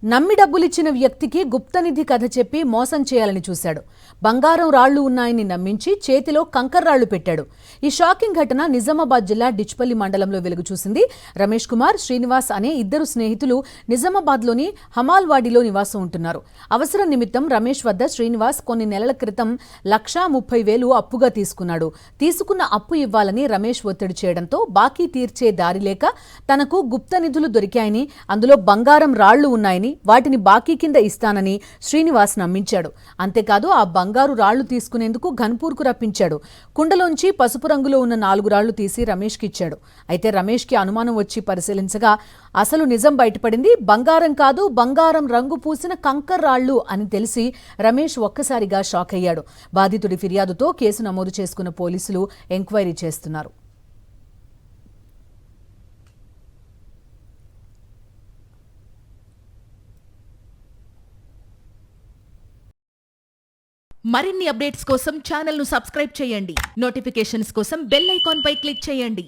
నమ్మి డబ్బులిచ్చిన వ్యక్తికి గుప్తనిధి కథ చెప్పి మోసం చేయాలని చూశాడు. బంగారం రాళ్లు ఉన్నాయని నమ్మించి చేతిలో కంకర్రాళ్లు పెట్టాడు. ఈ షాకింగ్ ఘటన నిజామాబాద్ జిల్లా డిచ్పల్లి మండలంలో వెలుగు చూసింది. రమేష్ కుమార్, శ్రీనివాస్ అనే ఇద్దరు స్నేహితులు నిజామాబాద్లోని హమాల్వాడిలో నివాసం ఉంటున్నారు. అవసరం నిమిత్తం రమేష్ వద్ద శ్రీనివాస్ కొన్ని నెలల క్రితం 1,30,000 అప్పుగా తీసుకున్నాడు. తీసుకున్న అప్పు ఇవ్వాలని రమేష్ ఒత్తిడి చేయడంతో బాకీ తీర్చే దారి లేక తనకు గుప్తనిధులు దొరికాయని, అందులో బంగారం రాళ్లు ఉన్నాయని, వాటిని బాకీ కింద ఇస్తానని శ్రీనివాస్ నమ్మించాడు. అంతేకాదు ఆ బంగారు రాళ్లు తీసుకునేందుకు ఘన్పూర్కు రప్పించాడు. కుండలోంచి పసుపు రంగులో ఉన్న 4 రాళ్లు తీసి రమేష్కి ఇచ్చాడు. అయితే రమేష్కి అనుమానం వచ్చి పరిశీలించగా అసలు నిజం బయటపడింది. బంగారం కాదు, బంగారం రంగు పూసిన కంకర్ రాళ్లు అని తెలిసి రమేష్ ఒక్కసారిగా షాక్ అయ్యాడు. బాధితుడి ఫిర్యాదుతో కేసు నమోదు చేసుకున్న పోలీసులు ఎంక్వైరీ చేస్తున్నారు. మరిన్ని అప్డేట్స్ కోసం ఛానల్ ను సబ్స్క్రైబ్ చేయండి. నోటిఫికేషన్స్ కోసం బెల్ ఐకాన్ పై క్లిక్ చేయండి.